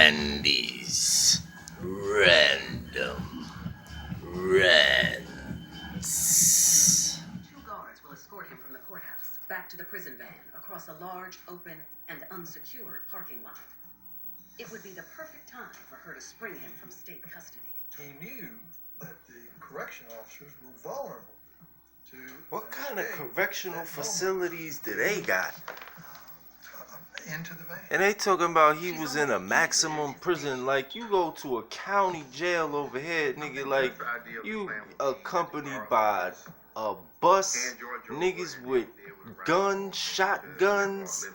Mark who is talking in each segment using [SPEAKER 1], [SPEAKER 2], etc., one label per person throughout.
[SPEAKER 1] Randy's Random Rants.
[SPEAKER 2] Two guards will escort him from the courthouse back to the prison van across a large, open, and unsecured parking lot. It would be the perfect time for her to spring him from state custody.
[SPEAKER 3] He knew that the correction officers were vulnerable to...
[SPEAKER 1] What kind of correctional facilities do they got?
[SPEAKER 3] Into the van.
[SPEAKER 1] And they talking about he was in a maximum prison. Like, you go to a county jail over here, nigga, like, you accompanied by a bus, niggas with guns, shotguns,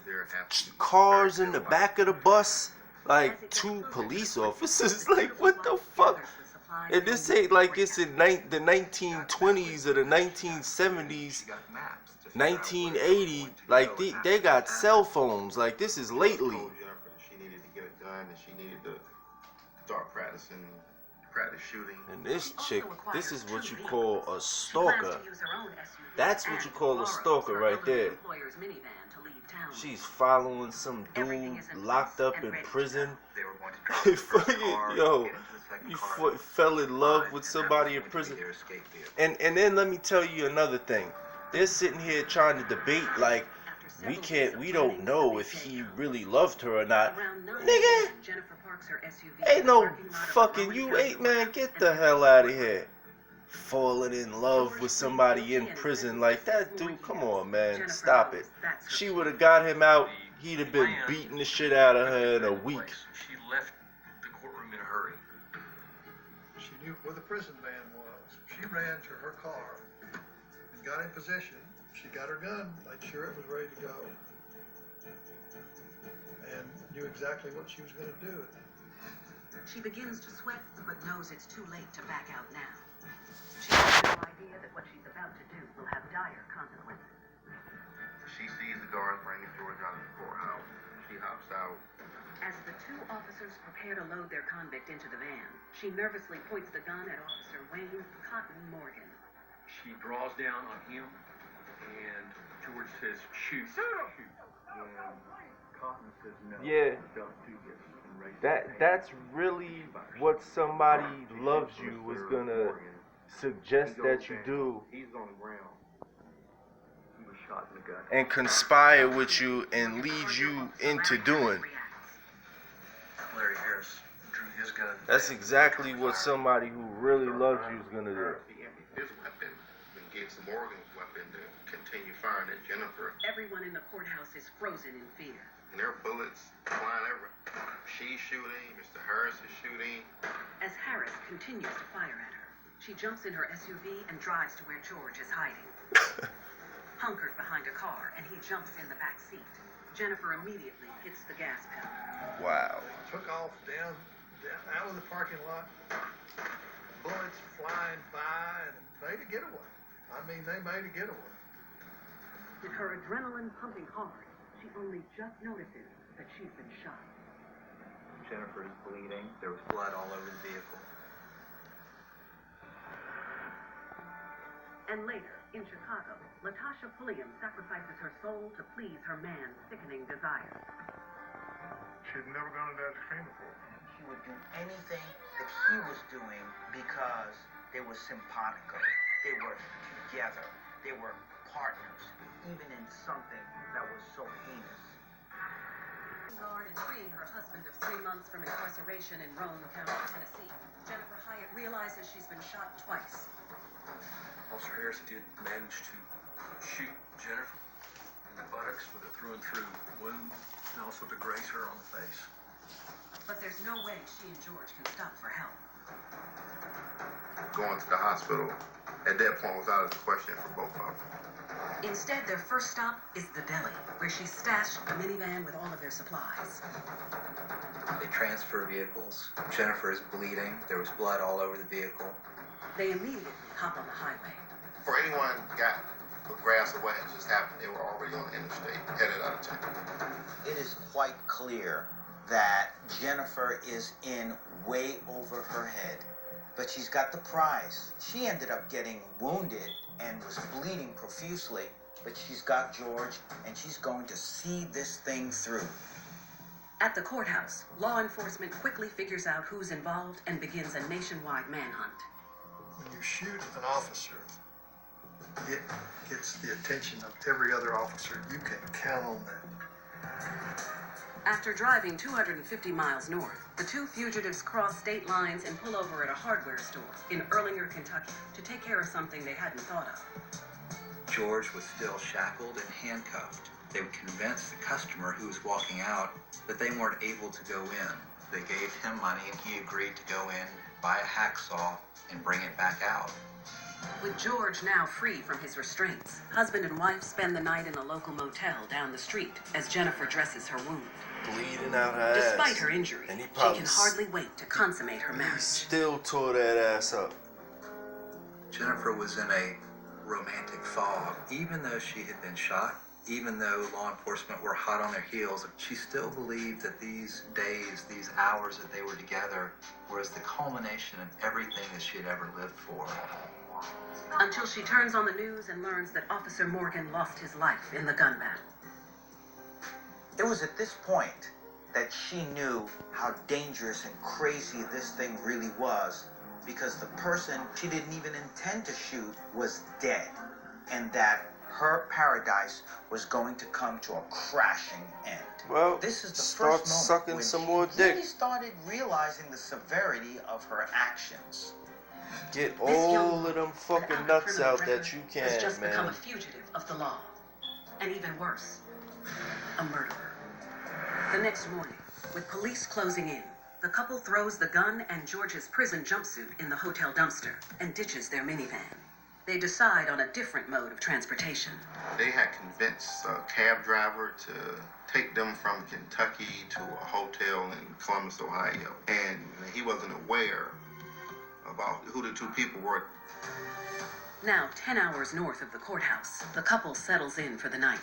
[SPEAKER 1] cars in the back of the bus, like 2 police officers. Like, what the fuck? And this ain't like it's in the 1920s or the 1970s, 1980. Like, they got cell phones. Like, this is lately.
[SPEAKER 4] She needed to get a gun and she needed to start practice shooting.
[SPEAKER 1] And this chick, this is what you call a stalker. That's what you call a stalker right there. She's following some dude locked up in prison. Yo, you fell in love with somebody in prison. And then let me tell you another thing. They're sitting here trying to debate like we don't know if he really loved her or not. Nigga, ain't no fucking you ain't, man. Get the hell out of here. Falling in love with somebody in prison like that, dude. Come on, man. Stop it. She would have got him out. He'd have been beating the shit out of her in a week.
[SPEAKER 5] She left the courtroom in a hurry.
[SPEAKER 3] She knew where the prison van was. She ran to her car and got in position. She got her gun, made sure it was ready to go, and knew exactly what she was going to do.
[SPEAKER 2] She begins to sweat, but knows it's too late to back out now. She has no idea that what she's about to do will have dire consequences.
[SPEAKER 4] She sees the guards bringing George out of the courthouse. She hops out.
[SPEAKER 2] As the 2 officers prepare to load their convict into the van, she nervously points the gun at Officer Wayne Cotton Morgan.
[SPEAKER 5] She draws down on him, and George says, shoot. Shoot. And Cotton says, no.
[SPEAKER 1] Yeah.
[SPEAKER 5] Don't do this.
[SPEAKER 1] That's really what somebody loves you is gonna suggest that you do.
[SPEAKER 4] He's on the ground.
[SPEAKER 5] He was shot in the gut.
[SPEAKER 1] And conspire with you and lead you into doing.
[SPEAKER 5] Larry Harris drew his gun.
[SPEAKER 1] That's exactly what somebody who really loves you is gonna do.
[SPEAKER 4] He emptied his weapon and gets Morgan's weapon to continue firing at Jennifer.
[SPEAKER 2] Everyone in the courthouse is frozen in fear.
[SPEAKER 4] And there are bullets flying everywhere. She's shooting, Mr. Harris is shooting.
[SPEAKER 2] As Harris continues to fire at her, she jumps in her SUV and drives to where George is hiding. Hunkered behind a car, and he jumps in the back seat. Jennifer immediately hits the gas pedal.
[SPEAKER 1] Wow.
[SPEAKER 3] Took off down out of the parking lot, bullets flying by, and made a getaway. I mean, they made a getaway.
[SPEAKER 2] With her adrenaline pumping hard, she only just notices that she's been shot.
[SPEAKER 6] Jennifer is bleeding. There was blood all over the vehicle.
[SPEAKER 2] And later, in Chicago, Latasha Pulliam sacrifices her soul to please her man's sickening desire.
[SPEAKER 4] She'd never gone to that extreme before.
[SPEAKER 7] He would do anything that he was doing because they were simpatico. They were together. They were partners, even in something that was so heinous.
[SPEAKER 2] Guard and freeing her husband of 3 months from incarceration in Roane County, Tennessee, Jennifer Hyatt realizes she's been shot twice.
[SPEAKER 5] Officer Harris did manage to shoot Jennifer in the buttocks with a through-and-through wound, and also to graze her on the face.
[SPEAKER 2] But there's no way she and George can stop for help.
[SPEAKER 4] Going to the hospital at that point was out of the question for both of them.
[SPEAKER 2] Instead, their first stop is the deli, where she stashed the minivan with all of their supplies.
[SPEAKER 6] They transfer vehicles. Jennifer is bleeding. There was blood all over the vehicle.
[SPEAKER 2] They immediately hop on the highway.
[SPEAKER 4] Before anyone got a grasp of what had just happened, they were already on the interstate, headed out of town.
[SPEAKER 7] It is quite clear that Jennifer is in way over her head, but she's got the prize. She ended up getting wounded and was bleeding profusely, but she's got George, and she's going to see this thing through.
[SPEAKER 2] At the courthouse, law enforcement quickly figures out who's involved and begins a nationwide manhunt.
[SPEAKER 3] When you shoot an officer, it gets the attention of every other officer. You can count on that.
[SPEAKER 2] After driving 250 miles north, the two fugitives cross state lines and pull over at a hardware store in Erlanger, Kentucky, to take care of something they hadn't thought of.
[SPEAKER 6] George was still shackled and handcuffed. They would convince the customer who was walking out that they weren't able to go in. They gave him money and he agreed to go in, buy a hacksaw, and bring it back out.
[SPEAKER 2] With George now free from his restraints, husband and wife spend the night in a local motel down the street as Jennifer dresses her wound.
[SPEAKER 1] Bleeding out her ass.
[SPEAKER 2] Despite her injury,
[SPEAKER 1] And he
[SPEAKER 2] she
[SPEAKER 1] probably
[SPEAKER 2] can hardly wait to consummate her
[SPEAKER 1] He
[SPEAKER 2] marriage.
[SPEAKER 1] still tore that ass up.
[SPEAKER 6] Jennifer was in a romantic fog. Even though she had been shot, even though law enforcement were hot on their heels, she still believed that these days, these hours that they were together, was the culmination of everything that she had ever lived for.
[SPEAKER 2] Until she turns on the news and learns that Officer Morgan lost his life in the gun battle.
[SPEAKER 7] It was at this point that she knew how dangerous and crazy this thing really was, because the person she didn't even intend to shoot was dead, and that her paradise was going to come to a crashing end.
[SPEAKER 1] Well,
[SPEAKER 7] This is the
[SPEAKER 1] start
[SPEAKER 7] first moment
[SPEAKER 1] sucking
[SPEAKER 7] when
[SPEAKER 1] some
[SPEAKER 7] she
[SPEAKER 1] more dick.
[SPEAKER 7] really started realizing the severity of her actions.
[SPEAKER 1] Get
[SPEAKER 2] This young
[SPEAKER 1] all of them
[SPEAKER 2] woman,
[SPEAKER 1] fucking
[SPEAKER 2] without a
[SPEAKER 1] nuts
[SPEAKER 2] criminal
[SPEAKER 1] out that
[SPEAKER 2] record,
[SPEAKER 1] you
[SPEAKER 2] has
[SPEAKER 1] can,
[SPEAKER 2] just become a
[SPEAKER 1] man.
[SPEAKER 2] fugitive of the law. And even worse, a murderer. The next morning, with police closing in, the couple throws the gun and George's prison jumpsuit in the hotel dumpster and ditches their minivan. They decide on a different mode of transportation.
[SPEAKER 4] They had convinced a cab driver to take them from Kentucky to a hotel in Columbus, Ohio. And he wasn't aware about who the two people were.
[SPEAKER 2] Now 10 hours north of the courthouse, the couple settles in for the night.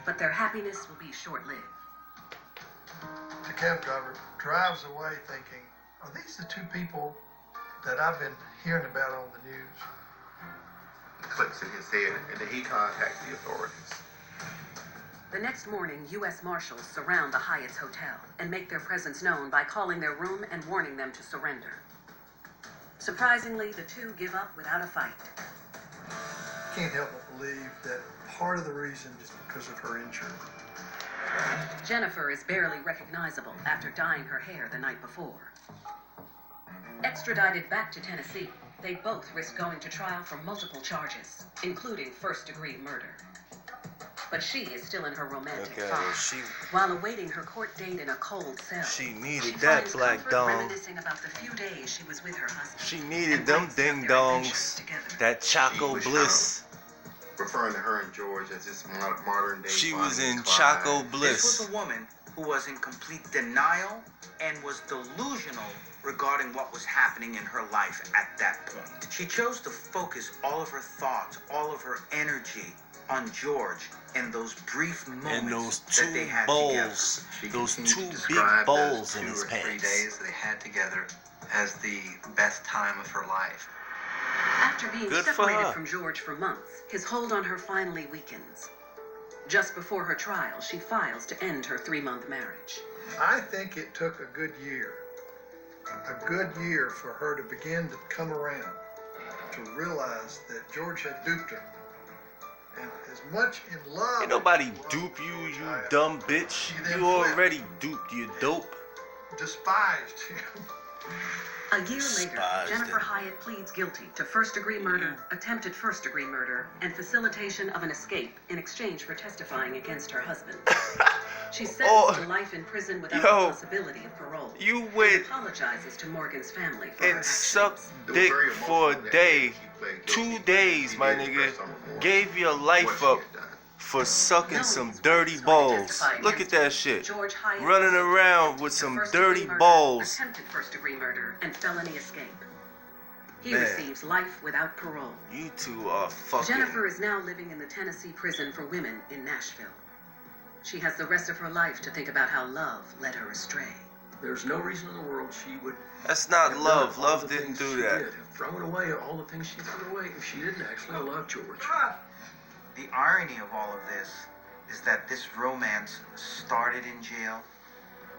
[SPEAKER 2] But their happiness will be short-lived.
[SPEAKER 3] The cab driver drives away thinking, are these the two people that I've been hearing about on the news?
[SPEAKER 4] It clicks in his head, and then he contacts the authorities.
[SPEAKER 2] The next morning, U.S. Marshals surround the Hyatt's hotel and make their presence known by calling their room and warning them to surrender. Surprisingly, the two give up without a fight.
[SPEAKER 3] Can't help but believe that part of the reason is because of her injury.
[SPEAKER 2] Jennifer is barely recognizable after dyeing her hair the night before. Extradited back to Tennessee, they both risk going to trial for multiple charges, including first-degree murder. But she is still in her romantic
[SPEAKER 1] Okay,
[SPEAKER 2] fog. While awaiting her court date in a cold cell,
[SPEAKER 1] she needed
[SPEAKER 2] she
[SPEAKER 1] that
[SPEAKER 2] finds
[SPEAKER 1] black
[SPEAKER 2] comfort
[SPEAKER 1] dong.
[SPEAKER 2] reminiscing about the few days she was with her husband.
[SPEAKER 1] She needed
[SPEAKER 2] and
[SPEAKER 1] them
[SPEAKER 2] writes about
[SPEAKER 1] ding
[SPEAKER 2] their adventures
[SPEAKER 1] dongs.
[SPEAKER 2] together.
[SPEAKER 1] That Choco
[SPEAKER 4] She was
[SPEAKER 1] Bliss.
[SPEAKER 4] Referring to her and George as this modern day.
[SPEAKER 1] She
[SPEAKER 4] Bonnie
[SPEAKER 1] was in
[SPEAKER 4] and
[SPEAKER 1] Choco
[SPEAKER 4] Clyde.
[SPEAKER 7] This
[SPEAKER 1] Bliss.
[SPEAKER 7] was a woman who was in complete denial and was delusional regarding what was happening in her life at that point. She chose to focus all of her thoughts, all of her energy on George and those brief moments
[SPEAKER 1] And those
[SPEAKER 7] that they
[SPEAKER 1] two
[SPEAKER 7] had
[SPEAKER 1] bowls.
[SPEAKER 6] She
[SPEAKER 1] Those
[SPEAKER 6] continued
[SPEAKER 1] two
[SPEAKER 6] to
[SPEAKER 1] big
[SPEAKER 6] describe
[SPEAKER 1] bowls
[SPEAKER 6] those
[SPEAKER 1] in
[SPEAKER 6] 2
[SPEAKER 1] his
[SPEAKER 6] or 3
[SPEAKER 1] pants.
[SPEAKER 6] days they had together as the best time of her life.
[SPEAKER 2] After being
[SPEAKER 1] Good for
[SPEAKER 2] separated
[SPEAKER 1] her.
[SPEAKER 2] from George for months, his hold on her finally weakens. Just before her trial, she files to end her 3-month marriage.
[SPEAKER 3] I think it took a good year for her to begin to come around, to realize that George had duped her. And as much in love...
[SPEAKER 1] Ain't nobody
[SPEAKER 3] as he was
[SPEAKER 1] dupe you,
[SPEAKER 3] with
[SPEAKER 1] you
[SPEAKER 3] George,
[SPEAKER 1] dumb bitch.
[SPEAKER 3] she then
[SPEAKER 1] You
[SPEAKER 3] flipped.
[SPEAKER 1] already duped, you dope.
[SPEAKER 3] Despised him.
[SPEAKER 2] A year later,
[SPEAKER 1] Despised
[SPEAKER 2] Jennifer
[SPEAKER 1] it.
[SPEAKER 2] Hyatt pleads guilty to first-degree murder, attempted first-degree murder, and facilitation of an escape in exchange for testifying against her husband. She's sentenced to life in prison without the possibility of parole.
[SPEAKER 1] You
[SPEAKER 2] And
[SPEAKER 1] went
[SPEAKER 2] apologizes to Morgan's family for her
[SPEAKER 1] and
[SPEAKER 2] actions.
[SPEAKER 1] sucked
[SPEAKER 4] It was
[SPEAKER 1] dick
[SPEAKER 4] very
[SPEAKER 1] for
[SPEAKER 4] emotional
[SPEAKER 1] a
[SPEAKER 4] that
[SPEAKER 1] day,
[SPEAKER 4] she played guilty.
[SPEAKER 1] 2 days,
[SPEAKER 4] She
[SPEAKER 1] my
[SPEAKER 4] did
[SPEAKER 1] nigga.
[SPEAKER 4] express some remorse
[SPEAKER 1] Gave your
[SPEAKER 4] for
[SPEAKER 1] life
[SPEAKER 4] what she
[SPEAKER 1] up
[SPEAKER 4] had done.
[SPEAKER 1] for sucking
[SPEAKER 2] Knowing
[SPEAKER 1] some
[SPEAKER 2] his wife
[SPEAKER 1] dirty
[SPEAKER 2] was going to
[SPEAKER 1] balls.
[SPEAKER 2] testify
[SPEAKER 1] Look
[SPEAKER 2] against
[SPEAKER 1] at that
[SPEAKER 2] him,
[SPEAKER 1] shit.
[SPEAKER 2] George Hyatt
[SPEAKER 1] Running
[SPEAKER 2] pleaded
[SPEAKER 1] around
[SPEAKER 2] guilty
[SPEAKER 1] with
[SPEAKER 2] to
[SPEAKER 1] some
[SPEAKER 2] first-degree
[SPEAKER 1] dirty
[SPEAKER 2] murder,
[SPEAKER 1] balls.
[SPEAKER 2] attempted first-degree murder, and felony escape. He
[SPEAKER 1] Man.
[SPEAKER 2] receives life without parole.
[SPEAKER 1] You two are fucking.
[SPEAKER 2] Jennifer is now living in the Tennessee prison for women in Nashville. She has the rest of her life to think about how love led her astray.
[SPEAKER 5] There's no reason in the world she would
[SPEAKER 1] That's not
[SPEAKER 5] have done
[SPEAKER 1] love.
[SPEAKER 5] all
[SPEAKER 1] Love
[SPEAKER 5] the
[SPEAKER 1] didn't
[SPEAKER 5] things
[SPEAKER 1] do
[SPEAKER 5] she
[SPEAKER 1] that.
[SPEAKER 5] did, have thrown away all the things she threw away if she didn't actually love George.
[SPEAKER 7] The irony of all of this is that this romance started in jail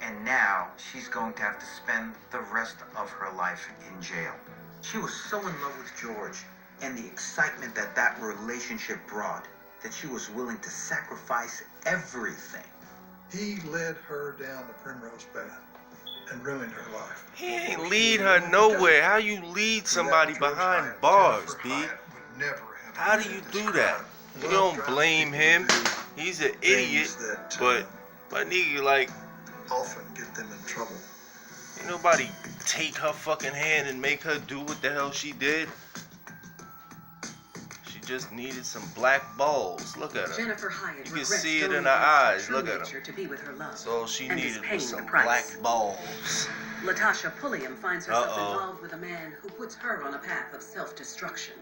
[SPEAKER 7] And now she's going to have to spend the rest of her life in jail. She was so in love with George and the excitement that that relationship brought that she was willing to sacrifice everything.
[SPEAKER 3] He led her down the primrose path and ruined her life.
[SPEAKER 1] He ain't lead her nowhere. How you lead somebody behind bars, B? How do you do that? You don't blame him. He's an idiot, but my nigga, like,
[SPEAKER 3] often get them in trouble.
[SPEAKER 1] ain't nobody take her fucking hand and make her do what the hell she did. She just needed some black balls. Look at her.
[SPEAKER 2] Jennifer Hyatt
[SPEAKER 1] You can
[SPEAKER 2] regrets
[SPEAKER 1] see it
[SPEAKER 2] going
[SPEAKER 1] in her eyes.
[SPEAKER 2] against her
[SPEAKER 1] Look
[SPEAKER 2] true
[SPEAKER 1] at
[SPEAKER 2] nature
[SPEAKER 1] her.
[SPEAKER 2] to be with her love,
[SPEAKER 1] So all she
[SPEAKER 2] and is
[SPEAKER 1] needed
[SPEAKER 2] paying
[SPEAKER 1] was
[SPEAKER 2] the
[SPEAKER 1] some
[SPEAKER 2] price.
[SPEAKER 1] black balls.
[SPEAKER 2] Latasha Pulliam finds herself
[SPEAKER 1] Uh-oh.
[SPEAKER 2] involved with a man who puts her on a path of self-destruction.